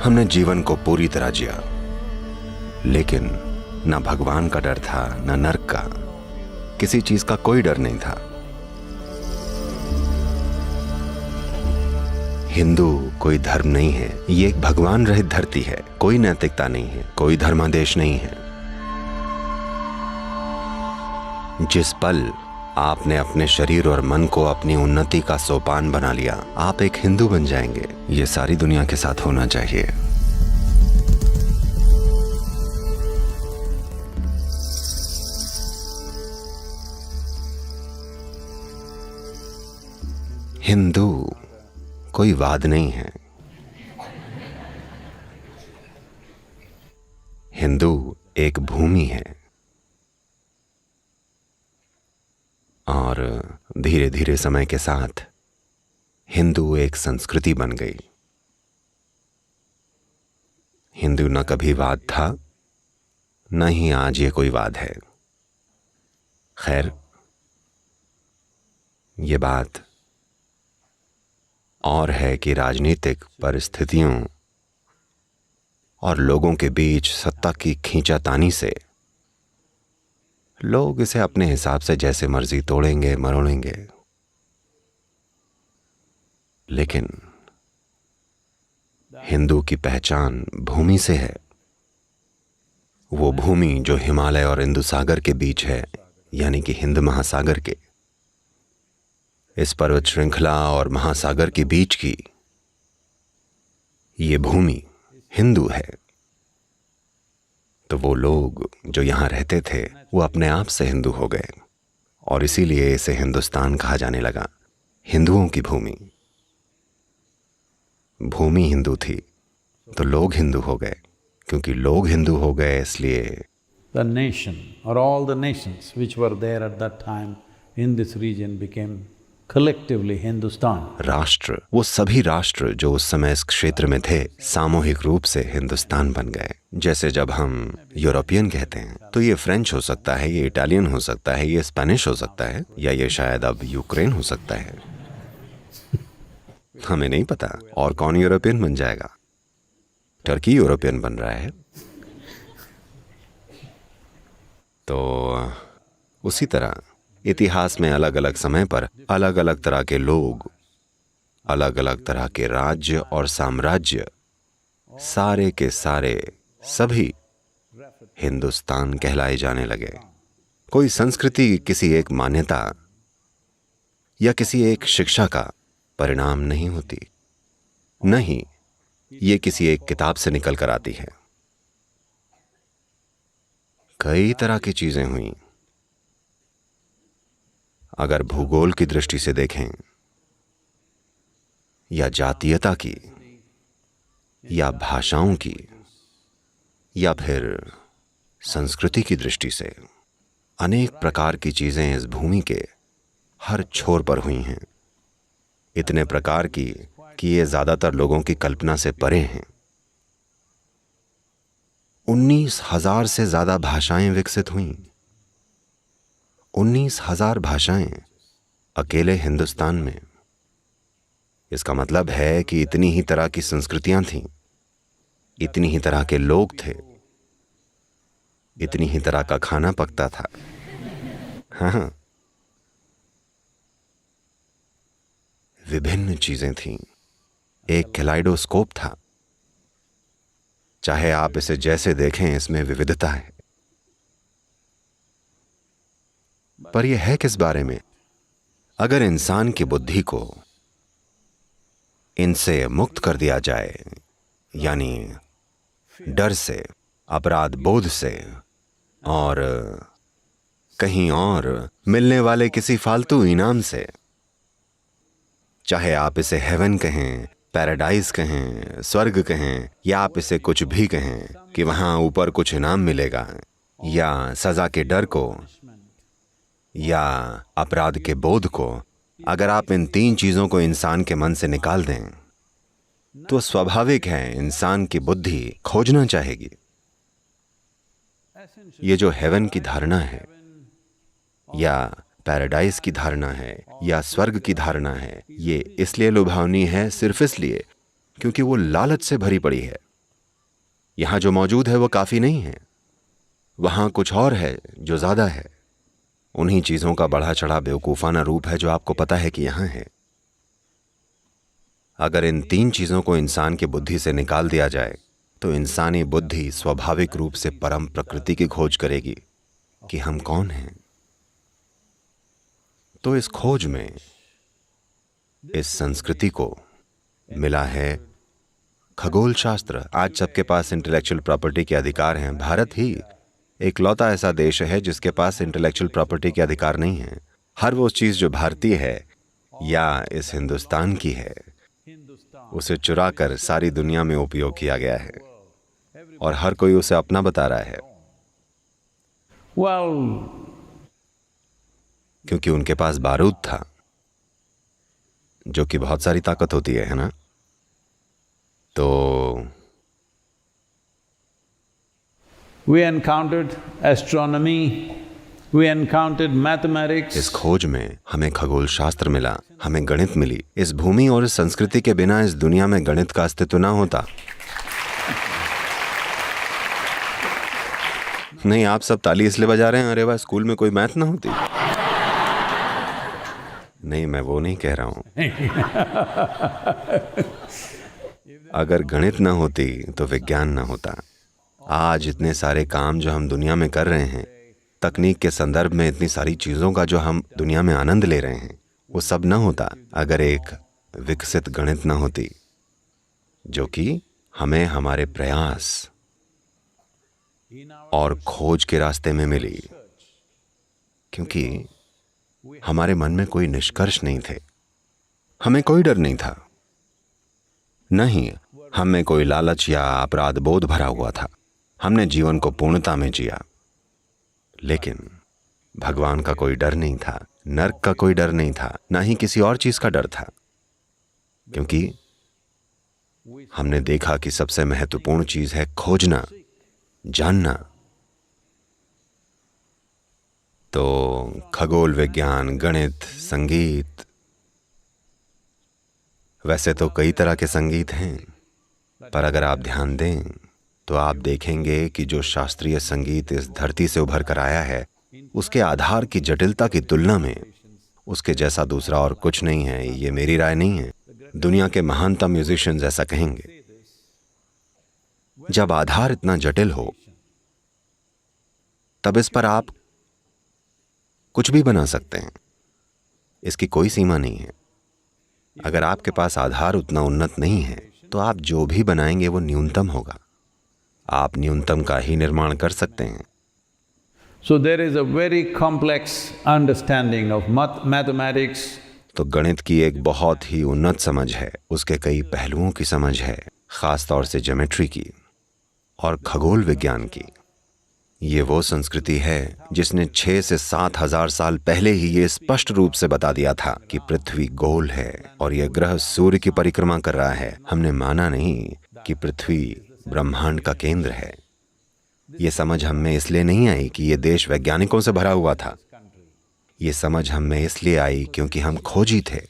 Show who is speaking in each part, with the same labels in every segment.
Speaker 1: हमने जीवन को पूरी तरह जिया, लेकिन ना भगवान का डर था, ना नर्क का, किसी चीज का कोई डर नहीं था। हिंदू कोई धर्म नहीं है, ये एक भगवान रहित धरती है। कोई नैतिकता नहीं है, कोई धर्मादेश नहीं है। जिस पल आपने अपने शरीर और मन को अपनी उन्नति का सोपान बना लिया, आप एक हिंदू बन जाएंगे। ये सारी दुनिया के साथ होना चाहिए। हिंदू कोई वाद नहीं है। हिंदू एक भूमि है और धीरे धीरे समय के साथ हिंदू एक संस्कृति बन गई। हिंदू न कभी वाद था, न ही आज ये कोई वाद है। खैर, ये बात और है कि राजनीतिक परिस्थितियों और लोगों के बीच सत्ता की खींचातानी से लोग इसे अपने हिसाब से जैसे मर्जी तोड़ेंगे, मरोड़ेंगे। लेकिन हिंदू की पहचान भूमि से है। वो भूमि जो हिमालय और हिंदू सागर के बीच है, यानी कि हिंद महासागर के। इस पर्वत श्रृंखला और महासागर के बीच की ये भूमि हिंदू है। तो वो लोग जो यहां रहते थे, वो अपने आप से हिंदू हो गए और इसीलिए इसे हिंदुस्तान कहा जाने लगा। हिंदुओं की भूमि। भूमि हिंदू थी तो लोग हिंदू हो गए। क्योंकि लोग हिंदू हो गए, इसलिए
Speaker 2: The nation or all the nations which were there at that time in this region became collectively Hindustan.
Speaker 1: राष्ट्र, वो सभी राष्ट्र जो उस समय इस क्षेत्र में थे, सामूहिक रूप से हिंदुस्तान बन गए। जैसे जब हम यूरोपियन कहते हैं तो ये फ्रेंच हो सकता है, ये इटालियन हो सकता है, ये स्पेनिश हो सकता है, या ये शायद अब यूक्रेन हो सकता है। हमें नहीं पता। और कौन यूरोपियन बन जाएगा? टर्की यूरोपियन बन रहा है। तो उसी तरह इतिहास में अलग अलग समय पर अलग अलग तरह के लोग, अलग अलग तरह के राज्य और साम्राज्य, सारे के सारे सभी हिंदुस्तान कहलाए जाने लगे। कोई संस्कृति किसी एक मान्यता या किसी एक शिक्षा का परिणाम नहीं होती, नहीं, ये किसी एक किताब से निकल कर आती है। कई तरह की चीजें हुई। अगर भूगोल की दृष्टि से देखें, या जातीयता की, या भाषाओं की, या फिर संस्कृति की दृष्टि से, अनेक प्रकार की चीजें इस भूमि के हर छोर पर हुई हैं। इतने प्रकार की कि ये ज्यादातर लोगों की कल्पना से परे हैं। 19,000 से ज्यादा भाषाएं विकसित हुईं। 19,000 भाषाएं अकेले हिंदुस्तान में। इसका मतलब है कि इतनी ही तरह की संस्कृतियां थीं, इतनी ही तरह के लोग थे, इतनी ही तरह का खाना पकता था। हाँ, विभिन्न चीजें थीं। एक कैलाइडोस्कोप था। चाहे आप इसे जैसे देखें, इसमें विविधता है। पर यह है किस बारे में? अगर इंसान की बुद्धि को इनसे मुक्त कर दिया जाए, यानी डर से, अपराध बोध से और कहीं और मिलने वाले किसी फालतू इनाम से, चाहे आप इसे हेवन कहें, पैराडाइज कहें, स्वर्ग कहें, या आप इसे कुछ भी कहें कि वहां ऊपर कुछ इनाम मिलेगा, या सजा के डर को, या अपराध के बोध को, अगर आप इन 3 चीजों को इंसान के मन से निकाल दें, तो स्वाभाविक है इंसान की बुद्धि खोजना चाहेगी। ये जो हेवन की धारणा है, या पैराडाइज की धारणा है, या स्वर्ग की धारणा है, ये इसलिए लुभावनी है, सिर्फ इसलिए क्योंकि वो लालच से भरी पड़ी है। यहां जो मौजूद है वो काफी नहीं है, वहां कुछ और है जो ज्यादा है। उन्हीं चीजों का बढ़ा चढ़ा बेवकूफाना रूप है जो आपको पता है कि यहां है। अगर इन 3 चीजों को इंसान की बुद्धि से निकाल दिया जाए तो इंसानी बुद्धि स्वाभाविक रूप से परम प्रकृति की खोज करेगी कि हम कौन हैं। तो इस खोज में इस संस्कृति को मिला है खगोल शास्त्र। आज सबके पास इंटेलेक्चुअल प्रॉपर्टी के अधिकार हैं। भारत ही एकलौता ऐसा देश है जिसके पास इंटेलेक्चुअल प्रॉपर्टी के अधिकार नहीं है। हर वो चीज जो भारतीय है या इस हिंदुस्तान की है, उसे चुरा कर सारी दुनिया में उपयोग किया गया है और हर कोई उसे अपना बता रहा है।
Speaker 2: Well,
Speaker 1: क्योंकि उनके पास बारूद था, जो कि बहुत सारी ताकत होती है ना। तो
Speaker 2: we encountered astronomy, we encountered mathematics.
Speaker 1: इस खोज में हमें खगोल शास्त्र मिला, हमें गणित मिली। इस भूमि और इस संस्कृति के बिना इस दुनिया में गणित का अस्तित्व ना होता। नहीं, आप सब ताली इसलिए बजा रहे हैं, अरे वाह, स्कूल में कोई मैथ ना होती। नहीं, मैं वो नहीं कह रहा हूं। अगर गणित ना होती तो विज्ञान ना होता। आज इतने सारे काम जो हम दुनिया में कर रहे हैं, तकनीक के संदर्भ में इतनी सारी चीजों का जो हम दुनिया में आनंद ले रहे हैं, वो सब ना होता अगर एक विकसित गणित ना होती, जो कि हमें हमारे प्रयास और खोज के रास्ते में मिली। क्योंकि हमारे मन में कोई निष्कर्ष नहीं थे, हमें कोई डर नहीं था, नहीं हमें कोई लालच या अपराध बोध भरा हुआ था। हमने जीवन को पूर्णता में जिया। लेकिन भगवान का कोई डर नहीं था, नर्क का कोई डर नहीं था, ना ही किसी और चीज का डर था। क्योंकि हमने देखा कि सबसे महत्वपूर्ण चीज है खोजना, जानना। तो खगोल विज्ञान, गणित, संगीत, वैसे तो कई तरह के संगीत हैं, पर अगर आप ध्यान दें तो आप देखेंगे कि जो शास्त्रीय संगीत इस धरती से उभर कर आया है, उसके आधार की जटिलता की तुलना में उसके जैसा दूसरा और कुछ नहीं है। ये मेरी राय नहीं है, दुनिया के महानतम म्यूजिशियंस ऐसा कहेंगे। जब आधार इतना जटिल हो, तब इस पर आप कुछ भी बना सकते हैं, इसकी कोई सीमा नहीं है। अगर आपके पास आधार उतना उन्नत नहीं है तो आप जो भी बनाएंगे वो न्यूनतम होगा। आप न्यूनतम का ही निर्माण कर सकते हैं।
Speaker 2: So there is a very complex understanding of mathematics.
Speaker 1: तो गणित की एक बहुत ही उन्नत समझ है, उसके कई पहलुओं की समझ है, खास तौर से ज्योमेट्री की और खगोल विज्ञान की। ये वो संस्कृति है जिसने 6 से 7 हजार साल पहले ही ये स्पष्ट रूप से बता दिया था कि पृथ्वी गोल है और यह ग्रह सूर्य की परिक्रमा कर रहा है। हमने माना नहीं कि पृथ्वी ब्रह्मांड का केंद्र है। ये समझ हम में इसलिए नहीं आई कि ये देश वैज्ञानिकों से भरा हुआ था। ये समझ हम में इसलिए आई क्योंकि हम खोजी थे।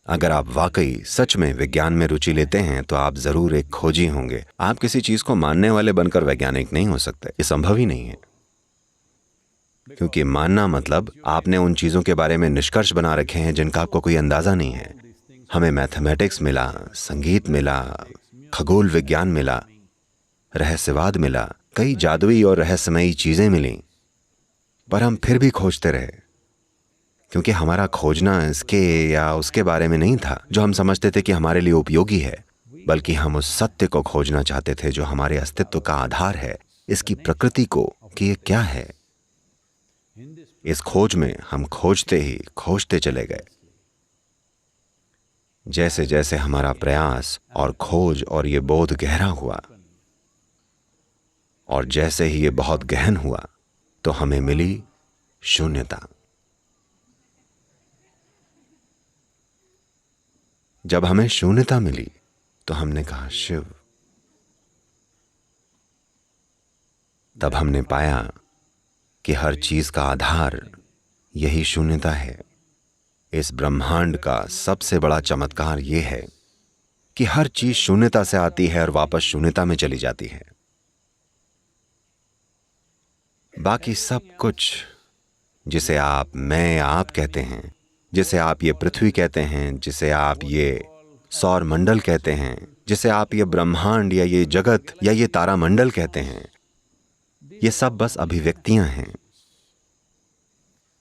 Speaker 1: अगर आप वाकई सच में विज्ञान में रुचि लेते हैं तो आप जरूर एक खोजी होंगे। आप किसी चीज को मानने वाले बनकर वैज्ञानिक नहीं हो सकते, ये संभव ही नहीं है। क्योंकि मानना मतलब आपने उन चीजों के बारे में निष्कर्ष बना रखे हैं जिनका आपको कोई अंदाजा नहीं है। हमें मैथमेटिक्स मिला, संगीत मिला, खगोल विज्ञान मिला, रहस्यवाद मिला, कई जादुई और रहस्यमयी चीजें मिली, पर हम फिर भी खोजते रहे। क्योंकि हमारा खोजना इसके या उसके बारे में नहीं था जो हम समझते थे कि हमारे लिए उपयोगी है, बल्कि हम उस सत्य को खोजना चाहते थे जो हमारे अस्तित्व का आधार है, इसकी प्रकृति को, कि ये क्या है। इस खोज में हम खोजते ही खोजते चले गए। जैसे जैसे हमारा प्रयास और खोज और ये बोध गहरा हुआ, और जैसे ही ये बहुत गहन हुआ, तो हमें मिली शून्यता। जब हमें शून्यता मिली तो हमने कहा शिव। तब हमने पाया कि हर चीज का आधार यही शून्यता है। इस ब्रह्मांड का सबसे बड़ा चमत्कार ये है कि हर चीज शून्यता से आती है और वापस शून्यता में चली जाती है। बाकी सब कुछ जिसे मैं आप कहते हैं, जिसे आप ये पृथ्वी कहते हैं, जिसे आप ये सौर मंडल कहते हैं, जिसे आप ये ब्रह्मांड या ये जगत या ये तारामंडल कहते हैं, ये सब बस अभिव्यक्तियां हैं।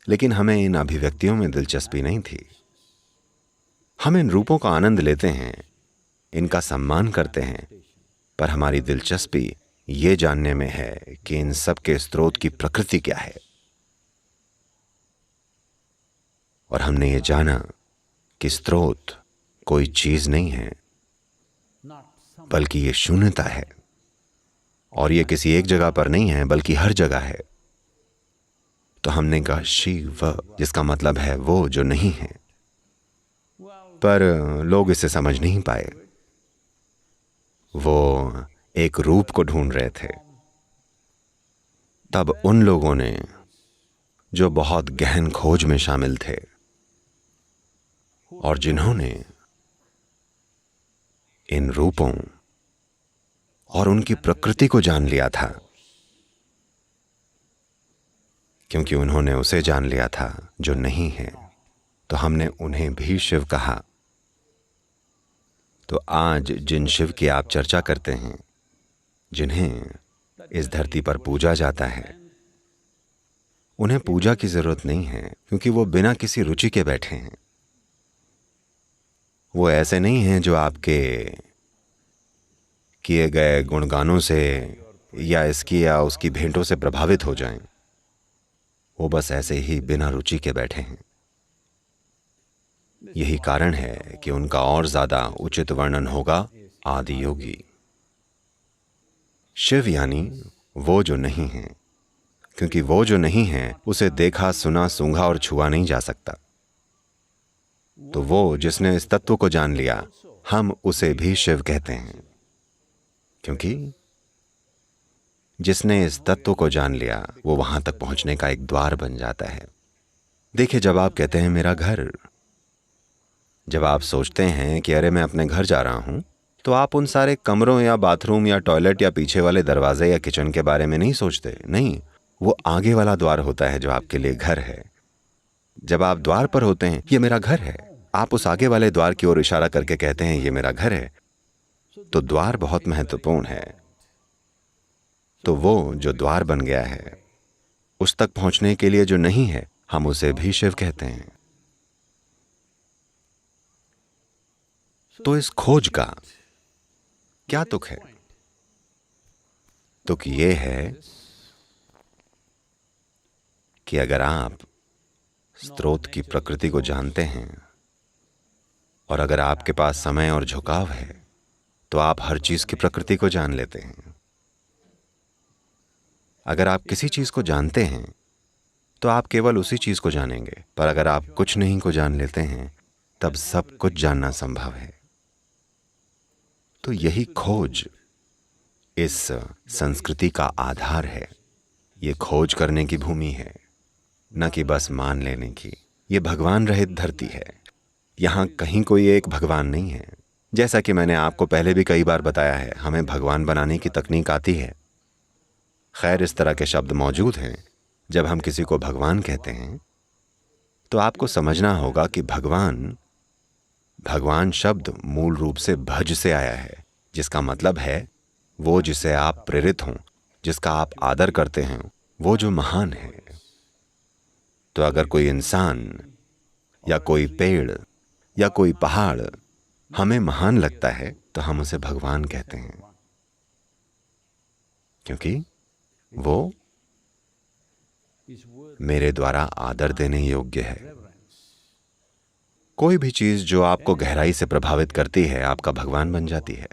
Speaker 1: लेकिन हमें इन अभिव्यक्तियों में दिलचस्पी नहीं थी। हम इन रूपों का आनंद लेते हैं, इनका सम्मान करते हैं, पर हमारी दिलचस्पी ये जानने में है कि इन सब के स्रोत की प्रकृति क्या है। और हमने ये जाना कि स्रोत कोई चीज नहीं है, बल्कि ये शून्यता है। और ये किसी एक जगह पर नहीं है, बल्कि हर जगह है। तो हमने कहा शिव, जिसका मतलब है वो जो नहीं है। पर लोग इसे समझ नहीं पाए। वो एक रूप को ढूंढ रहे थे। तब उन लोगों ने, जो बहुत गहन खोज में शामिल थे और जिन्होंने इन रूपों और उनकी प्रकृति को जान लिया था, क्योंकि उन्होंने उसे जान लिया था जो नहीं है, तो हमने उन्हें भी शिव कहा। तो आज जिन शिव की आप चर्चा करते हैं, जिन्हें इस धरती पर पूजा जाता है, उन्हें पूजा की जरूरत नहीं है, क्योंकि वो बिना किसी रुचि के बैठे हैं। वो ऐसे नहीं हैं जो आपके किए गए गुणगानों से या इसकी या उसकी भेंटों से प्रभावित हो जाएं। वो बस ऐसे ही बिना रुचि के बैठे हैं। यही कारण है कि उनका और ज्यादा उचित वर्णन होगा आदि योगी। शिव यानी वो जो नहीं है, क्योंकि वो जो नहीं है उसे देखा, सुना, सूंघा और छुआ नहीं जा सकता। तो वो जिसने इस तत्व को जान लिया, हम उसे भी शिव कहते हैं, क्योंकि जिसने इस तत्व को जान लिया वो वहां तक पहुंचने का एक द्वार बन जाता है। देखिए, जब आप कहते हैं मेरा घर, जब आप सोचते हैं कि अरे मैं अपने घर जा रहा हूं, तो आप उन सारे कमरों या बाथरूम या टॉयलेट या पीछे वाले दरवाजे या किचन के बारे में नहीं सोचते। नहीं, वो आगे वाला द्वार होता है जो आपके लिए घर है। जब आप द्वार पर होते हैं, ये मेरा घर है, आप उस आगे वाले द्वार की ओर इशारा करके कहते हैं ये मेरा घर है। तो द्वार बहुत महत्वपूर्ण है। तो वो जो द्वार बन गया है, उस तक पहुंचने के लिए जो नहीं है, हम उसे भी शिव कहते हैं। तो इस खोज का क्या तुक है? तुक ये है कि अगर आप स्रोत की प्रकृति को जानते हैं और अगर आपके पास समय और झुकाव है, तो आप हर चीज की प्रकृति को जान लेते हैं। अगर आप किसी चीज को जानते हैं तो आप केवल उसी चीज को जानेंगे, पर अगर आप कुछ नहीं को जान लेते हैं, तब सब कुछ जानना संभव है। तो यही खोज इस संस्कृति का आधार है। ये खोज करने की भूमि है, न कि बस मान लेने की। ये भगवान रहित धरती है। यहां कहीं कोई एक भगवान नहीं है। जैसा कि मैंने आपको पहले भी कई बार बताया है, हमें भगवान बनाने की तकनीक आती है। खैर, इस तरह के शब्द मौजूद हैं। जब हम किसी को भगवान कहते हैं, तो आपको समझना होगा कि भगवान शब्द मूल रूप से भज से आया है, जिसका मतलब है वो जिसे आप प्रेरित हों, जिसका आप आदर करते हैं, वो जो महान है। तो अगर कोई इंसान या कोई पेड़ या कोई पहाड़ हमें महान लगता है, तो हम उसे भगवान कहते हैं, क्योंकि वो मेरे द्वारा आदर देने योग्य है। कोई भी चीज जो आपको गहराई से प्रभावित करती है, आपका भगवान बन जाती है।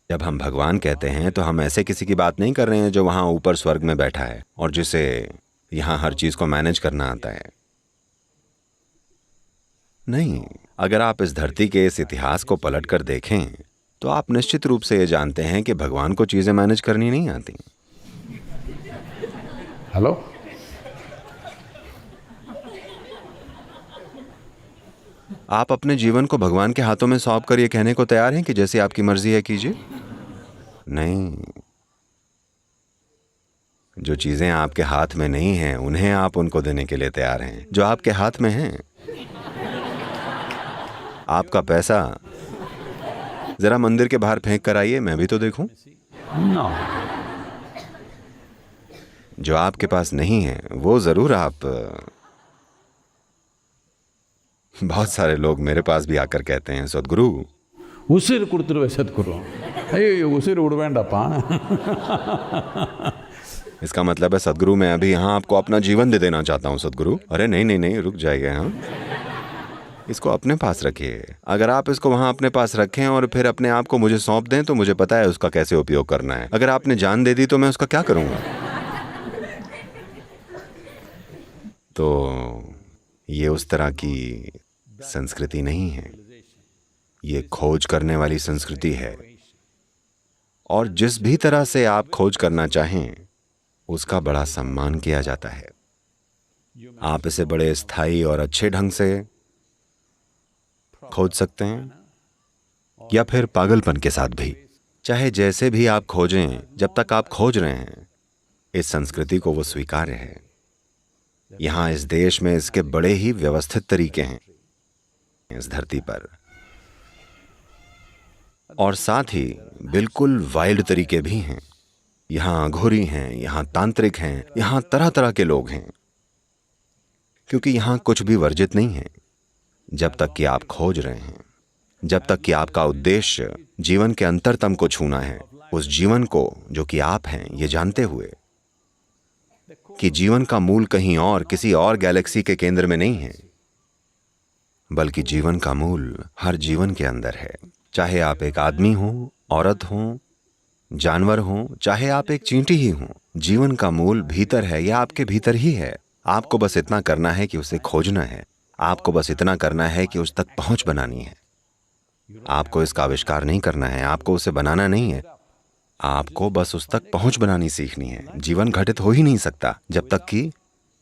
Speaker 1: जब हम भगवान कहते हैं, तो हम ऐसे किसी की बात नहीं कर रहे हैं जो वहां ऊपर स्वर्ग में बैठा है और जिसे यहां हर चीज को मैनेज करना आता है। नहीं, अगर आप इस धरती के इस इतिहास को पलट कर देखें, तो आप निश्चित रूप से ये जानते हैं कि भगवान को चीजें मैनेज करनी नहीं आती।
Speaker 2: हेलो,
Speaker 1: आप अपने जीवन को भगवान के हाथों में सौंप कर ये कहने को तैयार हैं कि जैसी आपकी मर्जी है कीजिए? नहीं। जो चीजें आपके हाथ में नहीं हैं, उन्हें आप उनको देने के लिए तैयार हैं। जो आपके हाथ में हैं, आपका पैसा जरा मंदिर के बाहर फेंक कर आइए, मैं भी तो देखूं।
Speaker 2: No.
Speaker 1: जो आपके पास नहीं है वो जरूर आप। बहुत सारे लोग मेरे पास भी आकर कहते हैं, सद्गुरु
Speaker 2: ಉಸಿರು ಕೊಡ್ತಿರುವೆ ಸದ್ಗುರು. ಅಯ್ಯೋ ಉಸಿರು ಉಡಬೇಡಪ್ಪ.
Speaker 1: इसका मतलब है सद्गुरु मैं अभी यहाँ आपको अपना जीवन दे देना चाहता हूँ सद्गुरु। अरे नहीं नहीं नहीं, रुक जाइए। हाँ, इसको अपने पास रखिए। अगर आप इसको वहाँ अपने पास रखें और फिर अपने आप को मुझे सौंप दें तो मुझे पता है उसका कैसे उपयोग करना है। अगर आपने जान दे दी तो मैं उसका क्या करूँगा? तो ये उस तरह की संस्कृति नहीं है, ये खोज करने वाली संस्कृति है। और जिस भी तरह से आप खोज करना चाहें उसका बड़ा सम्मान किया जाता है। आप इसे बड़े स्थायी और अच्छे ढंग से खोज सकते हैं या फिर पागलपन के साथ भी। चाहे जैसे भी आप खोजें, जब तक आप खोज रहे हैं इस संस्कृति को वो स्वीकार्य है। यहाँ इस देश में इसके बड़े ही व्यवस्थित तरीके हैं इस धरती पर, और साथ ही बिल्कुल वाइल्ड तरीके भी हैं। यहाँ अघोरी हैं, यहाँ तांत्रिक हैं, यहाँ तरह तरह के लोग हैं, क्योंकि यहाँ कुछ भी वर्जित नहीं है जब तक कि आप खोज रहे हैं। जब तक कि आपका उद्देश्य जीवन के अंतरतम को छूना है, उस जीवन को जो कि आप हैं, ये जानते हुए कि जीवन का मूल कहीं और किसी और गैलेक्सी के केंद्र में नहीं है, बल्कि जीवन का मूल हर जीवन के अंदर है। चाहे आप एक आदमी हो, औरत हो, जानवर हो, चाहे आप एक चींटी ही हो, जीवन का मूल भीतर है या आपके भीतर ही है। आपको बस इतना करना है कि उसे खोजना है। आपको बस इतना करना है कि उस तक पहुंच बनानी है। आपको इसका आविष्कार नहीं करना है, आपको उसे बनाना नहीं है, आपको बस उस तक पहुंच बनानी सीखनी है। जीवन घटित हो ही नहीं सकता जब तक कि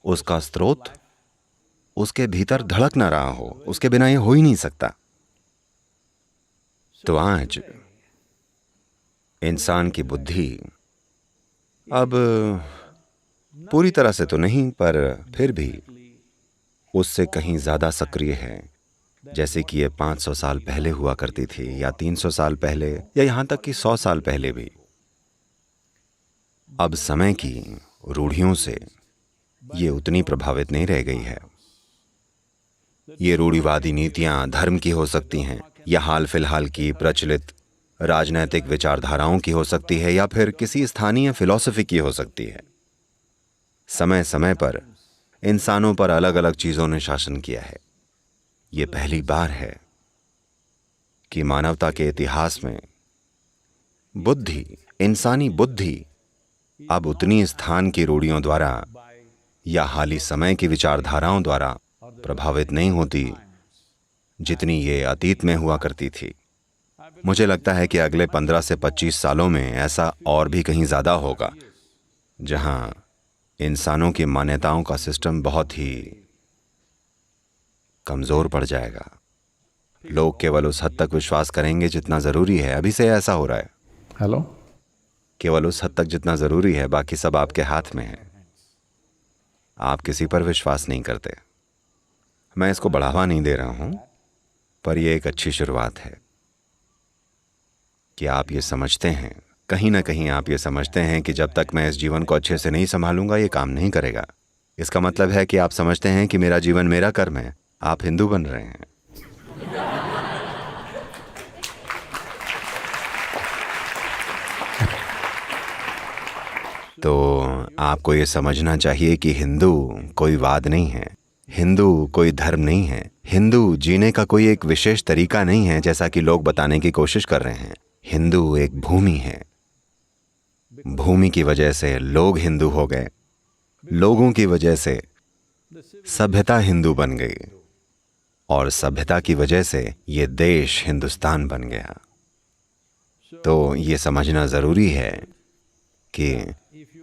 Speaker 1: उसका स्रोत उसके भीतर धड़क ना रहा हो। उसके बिना ये हो ही नहीं सकता। तो आज इंसान की बुद्धि अब पूरी तरह से तो नहीं, पर फिर भी उससे कहीं ज्यादा सक्रिय है, जैसे कि ये 500 साल पहले हुआ करती थी, या 300 साल पहले, या यहां तक कि 100 साल पहले भी। अब समय की रूढ़ियों से ये उतनी प्रभावित नहीं रह गई है। ये रूढ़िवादी नीतियां धर्म की हो सकती हैं, या हाल फिलहाल की प्रचलित राजनैतिक विचारधाराओं की हो सकती है, या फिर किसी स्थानीय फिलॉसफी की हो सकती है। समय समय पर इंसानों पर अलग अलग चीजों ने शासन किया है। ये पहली बार है कि मानवता के इतिहास में बुद्धि, इंसानी बुद्धि अब उतनी स्थान की रूढ़ियों द्वारा या हाली समय की विचारधाराओं द्वारा प्रभावित नहीं होती जितनी ये अतीत में हुआ करती थी। मुझे लगता है कि अगले 15 से 25 सालों में ऐसा और भी कहीं ज्यादा होगा, जहां इंसानों की मान्यताओं का सिस्टम बहुत ही कमजोर पड़ जाएगा। लोग केवल उस हद तक विश्वास करेंगे जितना जरूरी है। अभी से ऐसा हो रहा है।
Speaker 2: हेलो,
Speaker 1: केवल उस हद तक जितना जरूरी है, बाकी सब आपके हाथ में है। आप किसी पर विश्वास नहीं करते। मैं इसको बढ़ावा नहीं दे रहा हूं, पर यह एक अच्छी शुरुआत है कि आप ये समझते हैं, कहीं ना कहीं आप ये समझते हैं कि जब तक मैं इस जीवन को अच्छे से नहीं संभालूंगा ये काम नहीं करेगा। इसका मतलब है कि आप समझते हैं कि मेरा जीवन मेरा कर्म है। आप हिंदू बन रहे हैं। तो आपको ये समझना चाहिए कि हिंदू कोई वाद नहीं है, हिंदू कोई धर्म नहीं है, हिंदू जीने का कोई एक विशेष तरीका नहीं है जैसा कि लोग बताने की कोशिश कर रहे हैं। हिंदू एक भूमि है। भूमि की वजह से लोग हिंदू हो गए, लोगों की वजह से सभ्यता हिंदू बन गई, और सभ्यता की वजह से ये देश हिंदुस्तान बन गया। तो ये समझना जरूरी है कि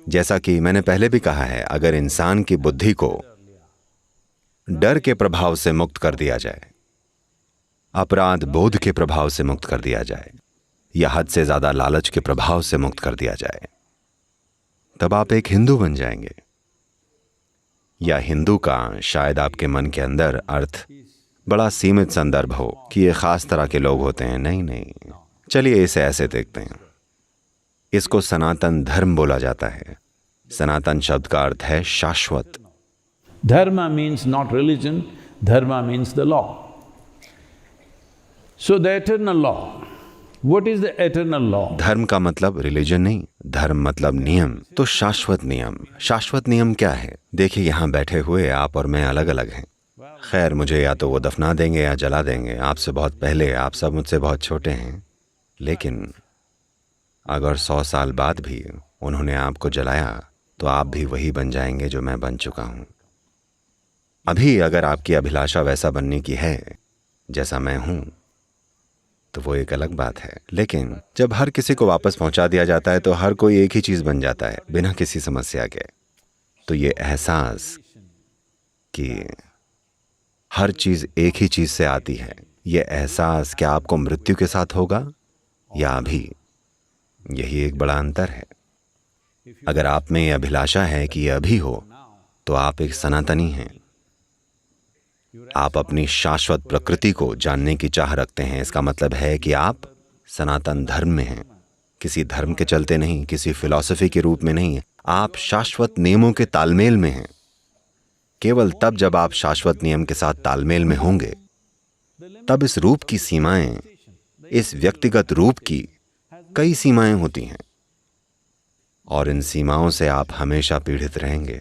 Speaker 1: जैसा कि मैंने पहले भी कहा है, अगर इंसान की बुद्धि को डर के प्रभाव से मुक्त कर दिया जाए, अपराध बोध के प्रभाव से मुक्त कर दिया जाए या हद से ज्यादा लालच के प्रभाव से मुक्त कर दिया जाए, तब आप एक हिंदू बन जाएंगे। या हिंदू का शायद आपके मन के अंदर अर्थ बड़ा सीमित संदर्भ हो कि ये खास तरह के लोग होते हैं। नहीं नहीं, चलिए इसे ऐसे देखते हैं। इसको सनातन धर्म बोला जाता है। सनातन शब्द का अर्थ है शाश्वत।
Speaker 2: Dharma means not religion, dharma means the law. So the eternal law. What is the eternal law?
Speaker 1: धर्म का मतलब रिलीजन नहीं, धर्म मतलब नियम। तो शाश्वत नियम, शाश्वत नियम क्या है? देखिए, यहाँ बैठे हुए आप और मैं अलग अलग हैं। खैर, मुझे या तो वो दफना देंगे या जला देंगे, आपसे बहुत पहले। आप सब मुझसे बहुत छोटे हैं, लेकिन अगर 100 साल बाद भी उन्होंने आपको जलाया तो आप भी वही बन जाएंगे जो मैं बन चुका हूँ। अभी अगर आपकी अभिलाषा वैसा बनने की है जैसा मैं हूँ तो वो एक अलग बात है, लेकिन जब हर किसी को वापस पहुंचा दिया जाता है तो हर कोई एक ही चीज बन जाता है बिना किसी समस्या के। तो ये एहसास कि हर चीज एक ही चीज से आती है, ये एहसास क्या आपको मृत्यु के साथ होगा या अभी, यही एक बड़ा अंतर है। अगर आप में ये अभिलाषा है कि ये अभी हो तो आप एक सनातनी हैं। आप अपनी शाश्वत प्रकृति को जानने की चाह रखते हैं। इसका मतलब है कि आप सनातन धर्म में हैं, किसी धर्म के चलते नहीं, किसी फिलॉसफी के रूप में नहीं। आप शाश्वत नियमों के तालमेल में हैं। केवल तब जब आप शाश्वत नियम के साथ तालमेल में होंगे तब इस रूप की सीमाएं, इस व्यक्तिगत रूप की कई सीमाएं होती हैं और इन सीमाओं से आप हमेशा पीड़ित रहेंगे।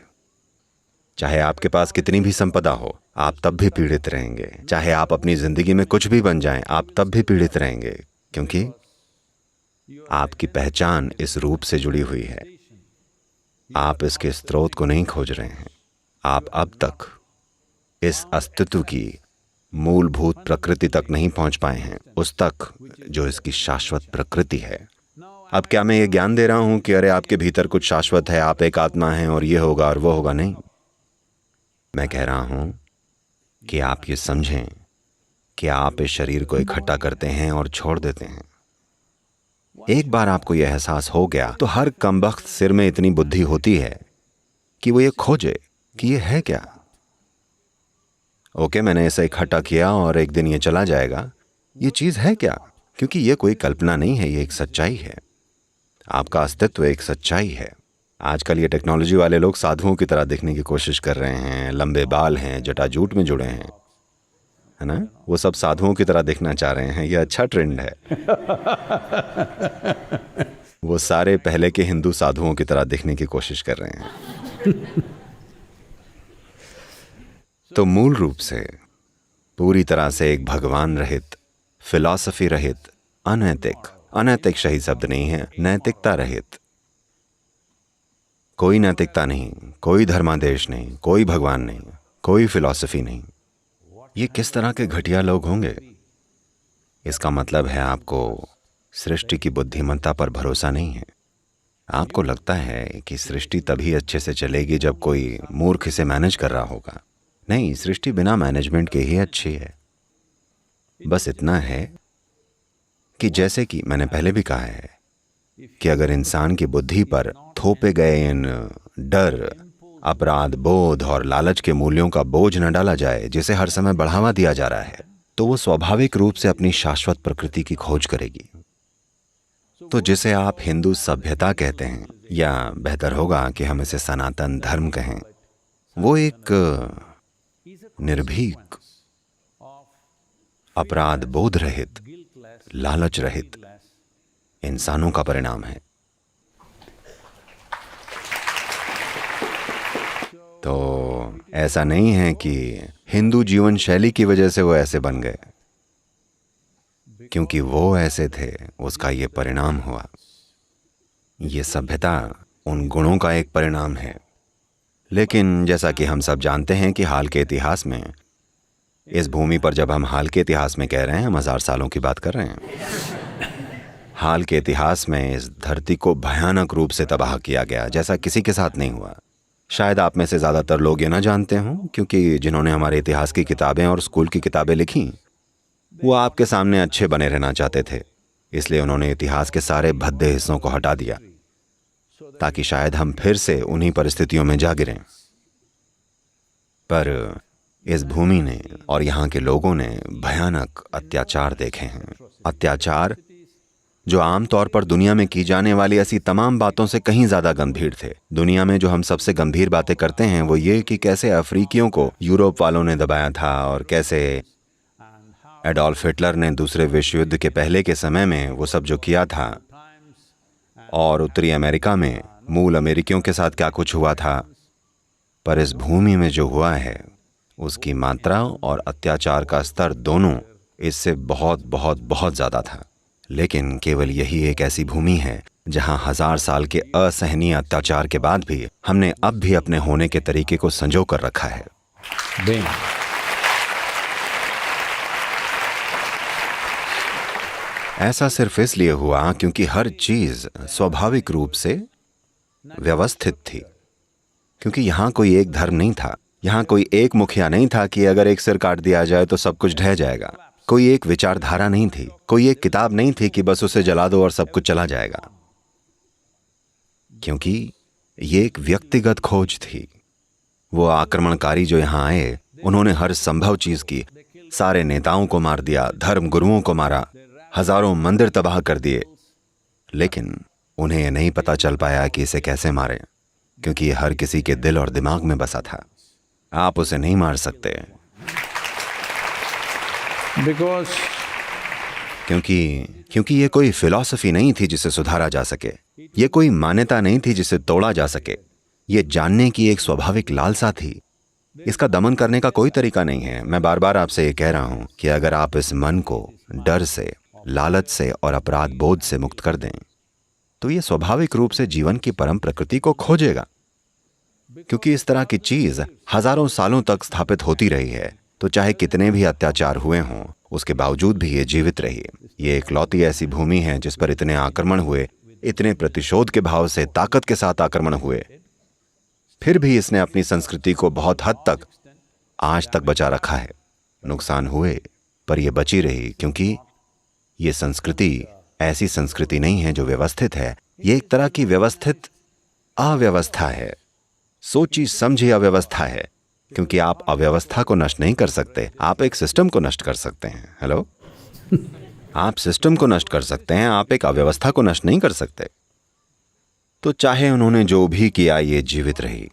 Speaker 1: चाहे आपके पास कितनी भी संपदा हो, आप तब भी पीड़ित रहेंगे। चाहे आप अपनी जिंदगी में कुछ भी बन जाएं, आप तब भी पीड़ित रहेंगे, क्योंकि आपकी पहचान इस रूप से जुड़ी हुई है। आप इसके स्रोत को नहीं खोज रहे हैं। आप अब तक इस अस्तित्व की मूलभूत प्रकृति तक नहीं पहुंच पाए हैं, उस तक जो इसकी शाश्वत प्रकृति है। अब क्या मैं ये ज्ञान दे रहा हूं कि अरे आपके भीतर कुछ शाश्वत है, आप एक आत्मा हैं और ये होगा और वो होगा? नहीं, मैं कह रहा हूं कि आप ये समझें कि आप इस शरीर को इकट्ठा करते हैं और छोड़ देते हैं। एक बार आपको यह एहसास हो गया तो हर कमबख्त सिर में इतनी बुद्धि होती है कि वो ये खोजे कि ये है क्या। ओके, मैंने इसे इकट्ठा किया और एक दिन ये चला जाएगा। ये चीज है क्या? क्योंकि ये कोई कल्पना नहीं है, ये एक सच्चाई है। आपका अस्तित्व एक सच्चाई है। आजकल ये टेक्नोलॉजी वाले लोग साधुओं की तरह दिखने की कोशिश कर रहे हैं, लंबे बाल हैं, जटाजूट में जुड़े हैं, है ना? वो सब साधुओं की तरह दिखना चाह रहे हैं। ये अच्छा ट्रेंड है। वो सारे पहले के हिंदू साधुओं की तरह दिखने की कोशिश कर रहे हैं। तो मूल रूप से पूरी तरह से एक भगवान रहित, फिलॉसफी रहित, अनैतिक, अनैतिक सही शब्द नहीं है, नैतिकता रहित, कोई नैतिकता नहीं, कोई धर्मादेश नहीं, कोई भगवान नहीं, कोई फिलॉसफी नहीं। ये किस तरह के घटिया लोग होंगे? इसका मतलब है आपको सृष्टि की बुद्धिमत्ता पर भरोसा नहीं है। आपको लगता है कि सृष्टि तभी अच्छे से चलेगी जब कोई मूर्ख इसे मैनेज कर रहा होगा। नहीं, सृष्टि बिना मैनेजमेंट के ही अच्छी है। बस इतना है कि जैसे कि मैंने पहले भी कहा है कि अगर इंसान की बुद्धि पर थोपे गए इन डर, अपराध बोध और लालच के मूल्यों का बोझ न डाला जाए, जिसे हर समय बढ़ावा दिया जा रहा है, तो वो स्वाभाविक रूप से अपनी शाश्वत प्रकृति की खोज करेगी। तो जिसे आप हिंदू सभ्यता कहते हैं, या बेहतर होगा कि हम इसे सनातन धर्म कहें, वो एक निर्भीक, अपराध बोध रहित, लालच रहित इंसानों का परिणाम है। तो ऐसा नहीं है कि हिंदू जीवन शैली की वजह से वो ऐसे बन गए, क्योंकि वो ऐसे थे, उसका ये परिणाम हुआ। ये सभ्यता उन गुणों का एक परिणाम है। लेकिन जैसा कि हम सब जानते हैं कि हाल के इतिहास में, इस भूमि पर जब हम हाल के इतिहास में कह रहे हैं, हम 1000 सालों की बात कर रहे हैं। हाल के इतिहास में इस धरती को भयानक रूप से तबाह किया गया, जैसा किसी के साथ नहीं हुआ। शायद आप में से ज़्यादातर लोग ये ना जानते हों, क्योंकि जिन्होंने हमारे इतिहास की किताबें और स्कूल की किताबें लिखी वो आपके सामने अच्छे बने रहना चाहते थे, इसलिए उन्होंने इतिहास के सारे भद्दे हिस्सों को हटा दिया ताकि शायद हम फिर से उन्हीं परिस्थितियों में जा गिरें। पर इस भूमि ने और यहाँ के लोगों ने भयानक अत्याचार देखे हैं। अत्याचार जो आमतौर पर दुनिया में की जाने वाली ऐसी तमाम बातों से कहीं ज्यादा गंभीर थे। दुनिया में जो हम सबसे गंभीर बातें करते हैं वो ये कि कैसे अफ्रीकियों को यूरोप वालों ने दबाया था और कैसे एडोल्फ हिटलर ने दूसरे विश्व युद्ध के पहले के समय में वो सब जो किया था, और उत्तरी अमेरिका में मूल अमेरिकियों के साथ क्या कुछ हुआ था। पर इस भूमि में जो हुआ है उसकी मात्रा और अत्याचार का स्तर दोनों इससे बहुत बहुत बहुत ज्यादा था। लेकिन केवल यही एक ऐसी भूमि है जहां 1000 साल के असहनीय अत्याचार के बाद भी हमने अब भी अपने होने के तरीके को संजो कर रखा है। ऐसा सिर्फ इसलिए हुआ क्योंकि हर चीज स्वाभाविक रूप से व्यवस्थित थी। क्योंकि यहाँ कोई एक धर्म नहीं था, यहाँ कोई एक मुखिया नहीं था कि अगर एक सिर काट दिया जाए तो सब कुछ ढह जाएगा। कोई एक विचारधारा नहीं थी, कोई एक किताब नहीं थी कि बस उसे जला दो और सब कुछ चला जाएगा। क्योंकि ये एक व्यक्तिगत खोज थी। वो आक्रमणकारी जो यहाँ आए उन्होंने हर संभव चीज की। सारे नेताओं को मार दिया, धर्म गुरुओं को मारा, हजारों मंदिर तबाह कर दिए। लेकिन उन्हें यह नहीं पता चल पाया कि इसे कैसे मारें, क्योंकि ये हर किसी के दिल और दिमाग में बसा था। आप उसे नहीं मार सकते क्योंकि ये कोई फिलॉसफी नहीं थी जिसे सुधारा जा सके। ये कोई मान्यता नहीं थी जिसे तोड़ा जा सके। ये जानने की एक स्वाभाविक लालसा थी। इसका दमन करने का कोई तरीका नहीं है। मैं बार बार आपसे ये कह रहा हूं कि अगर आप इस मन को डर से, लालच से और अपराध बोध से मुक्त कर दें तो ये स्वाभाविक रूप से जीवन की परम प्रकृति को खोजेगा। क्योंकि इस तरह की चीज हजारों सालों तक स्थापित होती रही है, तो चाहे कितने भी अत्याचार हुए हों उसके बावजूद भी ये जीवित रही। ये इकलौती ऐसी भूमि है जिस पर इतने आक्रमण हुए, इतने प्रतिशोध के भाव से ताकत के साथ आक्रमण हुए, फिर भी इसने अपनी संस्कृति को बहुत हद तक आज तक बचा रखा है। नुकसान हुए पर यह बची रही, क्योंकि ये संस्कृति ऐसी संस्कृति नहीं है जो व्यवस्थित है। ये एक तरह की व्यवस्थित अव्यवस्था है, सोची समझी अव्यवस्था है। क्योंकि आप अव्यवस्था को नष्ट नहीं कर सकते, आप एक सिस्टम को नष्ट कर सकते हैं। हेलो आप सिस्टम को नष्ट कर सकते हैं, आप एक अव्यवस्था को नष्ट नहीं कर सकते। तो चाहे उन्होंने जो भी किया ये जीवित रही।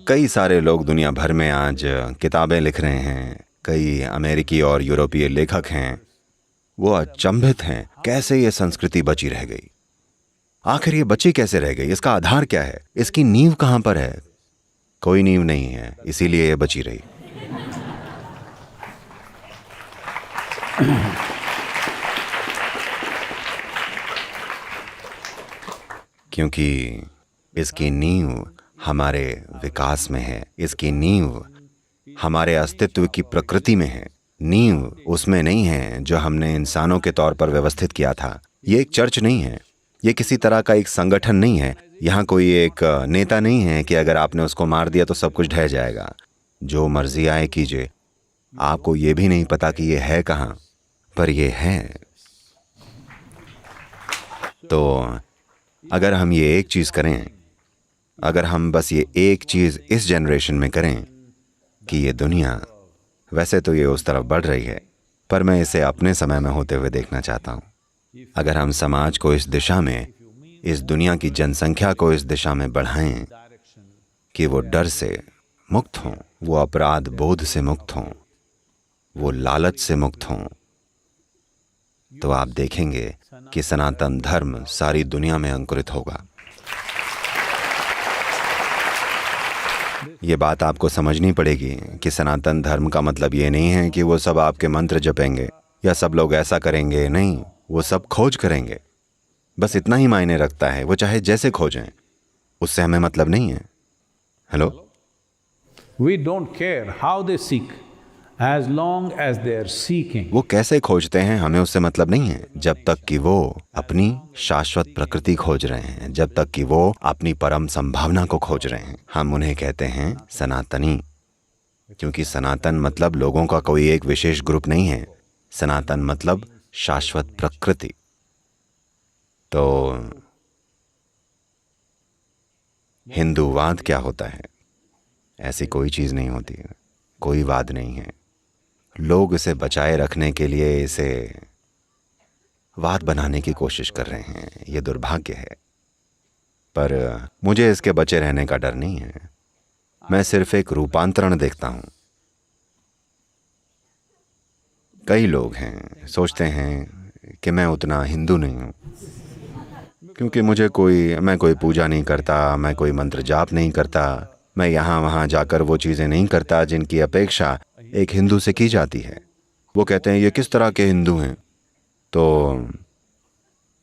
Speaker 1: कई सारे लोग दुनिया भर में आज किताबें लिख रहे हैं। कई अमेरिकी और यूरोपीय लेखक हैं, वो अचंभित हैं कैसे ये संस्कृति बची रह गई। आखिर ये बची कैसे रह गई? इसका आधार क्या है? इसकी नींव कहां पर है? कोई नींव नहीं है, इसीलिए ये बची रही। क्योंकि इसकी नींव हमारे विकास में है, इसकी नींव हमारे अस्तित्व की प्रकृति में है। नींव उसमें नहीं है जो हमने इंसानों के तौर पर व्यवस्थित किया था। ये एक चर्च नहीं है, ये किसी तरह का एक संगठन नहीं है। यहाँ कोई एक नेता नहीं है कि अगर आपने उसको मार दिया तो सब कुछ ढह जाएगा। जो मर्जी आए कीजिए। आपको ये भी नहीं पता कि ये है कहाँ, पर ये है। तो अगर हम ये एक चीज करें, अगर हम बस ये एक चीज इस जनरेशन में करें कि ये दुनिया, वैसे तो ये उस तरफ बढ़ रही है, पर मैं इसे अपने समय में होते हुए देखना चाहता हूँ। अगर हम समाज को इस दिशा में, इस दुनिया की जनसंख्या को इस दिशा में बढ़ाएं कि वो डर से मुक्त हों, वो अपराध बोध से मुक्त हों, वो लालच से मुक्त हों, तो आप देखेंगे कि सनातन धर्म सारी दुनिया में अंकुरित होगा। ये बात आपको समझनी पड़ेगी कि सनातन धर्म का मतलब ये नहीं है कि वो सब आपके मंत्र जपेंगे या सब लोग ऐसा करेंगे। नहीं, वो सब खोज करेंगे। बस इतना ही मायने रखता है, वो चाहे जैसे खोजें, उससे हमें मतलब नहीं है। Hello,
Speaker 2: We don't care how they seek, as long as they are seeking.
Speaker 1: वो कैसे खोजते हैं हमें उससे मतलब नहीं है, जब तक कि वो अपनी शाश्वत प्रकृति खोज रहे हैं, जब तक कि वो अपनी परम संभावना को खोज रहे हैं। हम उन्हें कहते हैं सनातनी। क्योंकि सनातन मतलब लोगों का कोई एक विशेष ग्रुप नहीं है। सनातन मतलब शाश्वत प्रकृति। तो हिंदूवाद क्या होता है? ऐसी कोई चीज़ नहीं होती, कोई वाद नहीं है। लोग इसे बचाए रखने के लिए इसे वाद बनाने की कोशिश कर रहे हैं। ये दुर्भाग्य है, पर मुझे इसके बचे रहने का डर नहीं है। मैं सिर्फ एक रूपांतरण देखता हूं। कई लोग हैं सोचते हैं कि मैं उतना हिंदू नहीं हूं, क्योंकि मैं कोई पूजा नहीं करता, मैं कोई मंत्र जाप नहीं करता, मैं यहाँ वहाँ जाकर वो चीज़ें नहीं करता जिनकी अपेक्षा एक हिंदू से की जाती है। वो कहते हैं ये किस तरह के हिंदू हैं? तो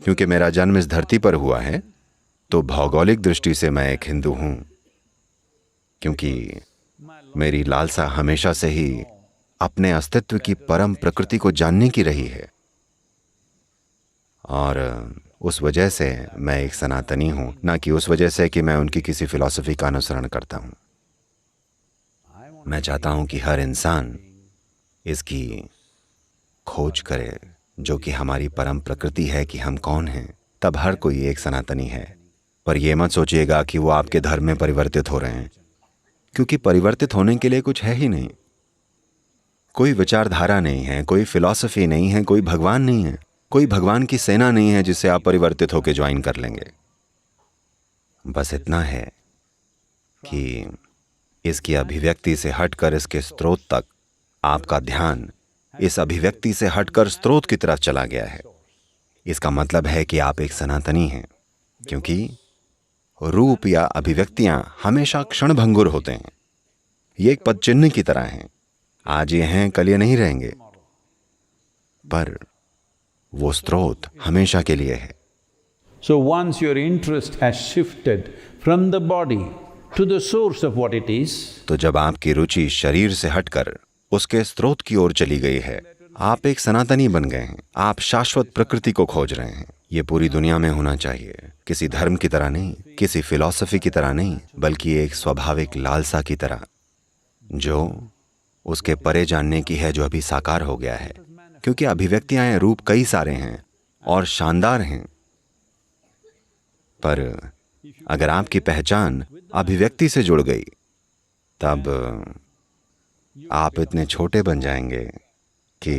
Speaker 1: क्योंकि मेरा जन्म इस धरती पर हुआ है, तो भौगोलिक दृष्टि से मैं एक हिंदू हूँ, क्योंकि मेरी लालसा हमेशा से ही अपने अस्तित्व की परम प्रकृति को जानने की रही है, और उस वजह से मैं एक सनातनी हूं, ना कि उस वजह से कि मैं उनकी किसी फिलॉसफी का अनुसरण करता हूं। मैं चाहता हूं कि हर इंसान इसकी खोज करे, जो कि हमारी परम प्रकृति है कि हम कौन हैं। तब हर कोई एक सनातनी है। पर यह मत सोचिएगा कि वो आपके धर्म में परिवर्तित हो रहे हैं, क्योंकि परिवर्तित होने के लिए कुछ है ही नहीं। कोई विचारधारा नहीं है, कोई फिलॉसफी नहीं है, कोई भगवान नहीं है, कोई भगवान की सेना नहीं है जिससे आप परिवर्तित होकर ज्वाइन कर लेंगे। बस इतना है कि इसकी अभिव्यक्ति से हटकर इसके स्रोत तक आपका ध्यान इस अभिव्यक्ति से हटकर स्रोत की तरफ चला गया है। इसका मतलब है कि आप एक सनातनी हैं, क्योंकि रूप या अभिव्यक्तियां हमेशा क्षणभंगुर होते हैं। ये एक पद चिन्ह की तरह हैं। आज ये हैं, कल ये नहीं रहेंगे, पर वो स्रोत हमेशा के लिए है।
Speaker 2: So once your interest has shifted from the body to the source of what it is,
Speaker 1: तो जब आपकी रुचि शरीर से हटकर उसके स्रोत की ओर चली गई है, आप एक सनातनी बन गए हैं। आप शाश्वत प्रकृति को खोज रहे हैं। ये पूरी दुनिया में होना चाहिए, किसी धर्म की तरह नहीं, किसी फिलॉसफी की तरह नहीं, बल्कि एक स्वाभाविक लालसा की तरह, जो उसके परे जानने की है, जो अभी साकार हो गया है। क्योंकि अभिव्यक्तियां हैं, रूप कई सारे हैं और शानदार हैं, पर अगर आपकी पहचान अभिव्यक्ति से जुड़ गई, तब आप इतने छोटे बन जाएंगे कि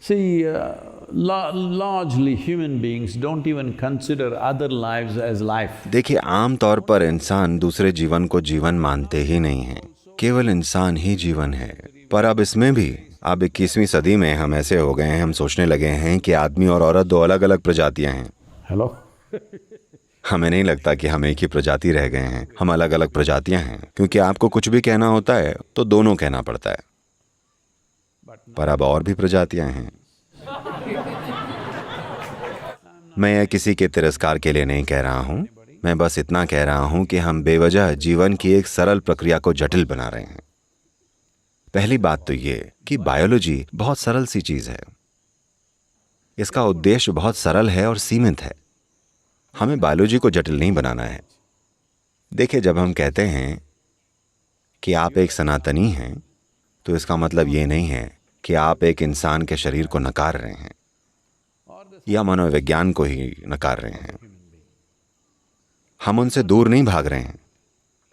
Speaker 2: see, largely human beings don't even consider other lives as life.
Speaker 1: देखिए, आमतौर पर इंसान दूसरे जीवन को जीवन मानते ही नहीं हैं, केवल इंसान ही जीवन है। पर अब इसमें भी, अब 21वीं सदी में हम ऐसे हो गए हैं, हम सोचने लगे हैं कि आदमी और औरत दो अलग अलग प्रजातियां हैं।
Speaker 2: Hello?
Speaker 1: हमें नहीं लगता कि हम एक ही प्रजाति रह गए हैं, हम अलग अलग प्रजातियां हैं। क्योंकि आपको कुछ भी कहना होता है तो दोनों कहना पड़ता है, पर अब और भी प्रजातियां हैं। मैं यह किसी के तिरस्कार के लिए नहीं कह रहा हूं, मैं बस इतना कह रहा हूं कि हम बेवजह जीवन की एक सरल प्रक्रिया को जटिल बना रहे हैं। पहली बात तो ये कि बायोलॉजी बहुत सरल सी चीज है। इसका उद्देश्य बहुत सरल है और सीमित है। हमें बायोलॉजी को जटिल नहीं बनाना है। देखिए, जब हम कहते हैं कि आप एक सनातनी हैं, तो इसका मतलब ये नहीं है कि आप एक इंसान के शरीर को नकार रहे हैं या मनोविज्ञान को ही नकार रहे हैं। हम उनसे दूर नहीं भाग रहे हैं,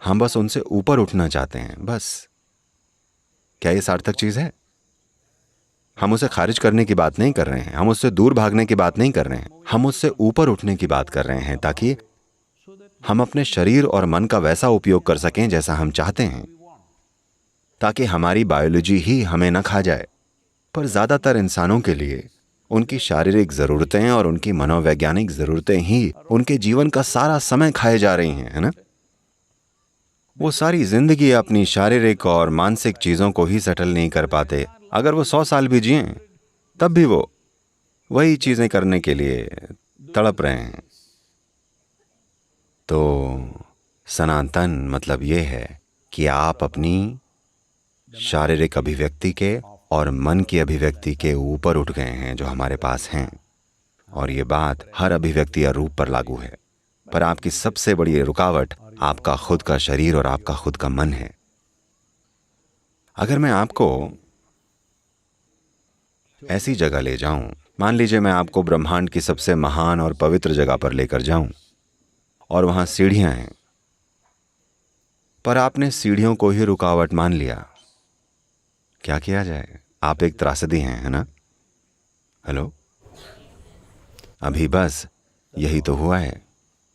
Speaker 1: हम बस उनसे ऊपर उठना चाहते हैं, बस। क्या ये सार्थक चीज है? हम उसे खारिज करने की बात नहीं कर रहे हैं, हम उससे दूर भागने की बात नहीं कर रहे हैं, हम उससे ऊपर उठने की बात कर रहे हैं, ताकि हम अपने शरीर और मन का वैसा उपयोग कर सकें जैसा हम चाहते हैं, ताकि हमारी बायोलॉजी ही हमें न खा जाए। पर ज्यादातर इंसानों के लिए उनकी शारीरिक जरूरतें और उनकी मनोवैज्ञानिक जरूरतें ही उनके जीवन का सारा समय खाए जा रही हैं, है ना? वो सारी जिंदगी अपनी शारीरिक और मानसिक चीजों को ही सेटल नहीं कर पाते। अगर वो 100 साल भी जिए, तब भी वो वही चीजें करने के लिए तड़प रहे हैं। तो सनातन मतलब ये है कि आप अपनी शारीरिक अभिव्यक्ति के और मन की अभिव्यक्ति के ऊपर उठ गए हैं, जो हमारे पास हैं। और ये बात हर अभिव्यक्ति या रूप पर लागू है। पर आपकी सबसे बड़ी रुकावट आपका खुद का शरीर और आपका खुद का मन है। अगर मैं आपको ऐसी जगह ले जाऊं, मान लीजिए मैं आपको ब्रह्मांड की सबसे महान और पवित्र जगह पर लेकर जाऊं और वहां सीढ़ियां हैं, पर आपने सीढ़ियों को ही रुकावट मान लिया, क्या किया जाए? आप एक त्रासदी हैं, है ना? हेलो, अभी बस यही तो हुआ है।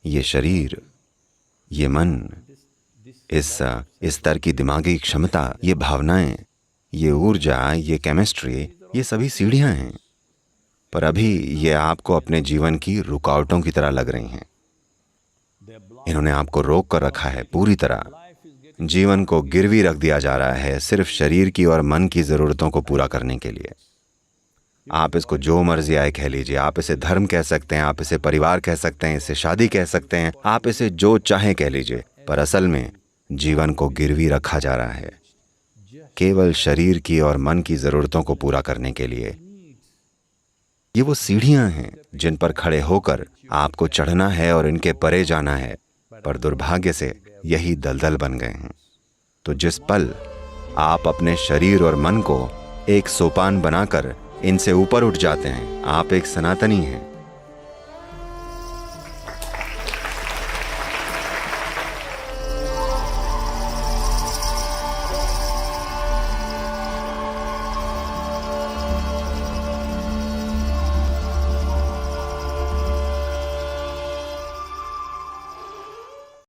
Speaker 1: ये शरीर, ये मन, इस स्तर की दिमागी क्षमता, ये भावनाएं, ये ऊर्जा, ये केमिस्ट्री, ये सभी सीढ़ियां हैं, पर अभी ये आपको अपने जीवन की रुकावटों की तरह लग रही हैं। इन्होंने आपको रोक कर रखा है पूरी तरह। जीवन को गिरवी रख दिया जा रहा है सिर्फ शरीर की और मन की जरूरतों को पूरा करने के लिए। आप इसको जो मर्जी आए कह लीजिए, आप इसे धर्म कह सकते हैं, आप इसे परिवार कह सकते हैं, इसे शादी कह सकते हैं, आप इसे जो चाहें कह लीजिए, पर असल में जीवन को गिरवी रखा जा रहा है केवल शरीर की और मन की जरूरतों को पूरा करने के लिए। ये वो सीढ़ियां हैं जिन पर खड़े होकर आपको चढ़ना है और इनके परे जाना है, पर दुर्भाग्य से यही दलदल बन गए हैं। तो जिस पल आप अपने शरीर और मन को एक सोपान बनाकर इनसे ऊपर उठ जाते हैं, आप एक सनातनी हैं।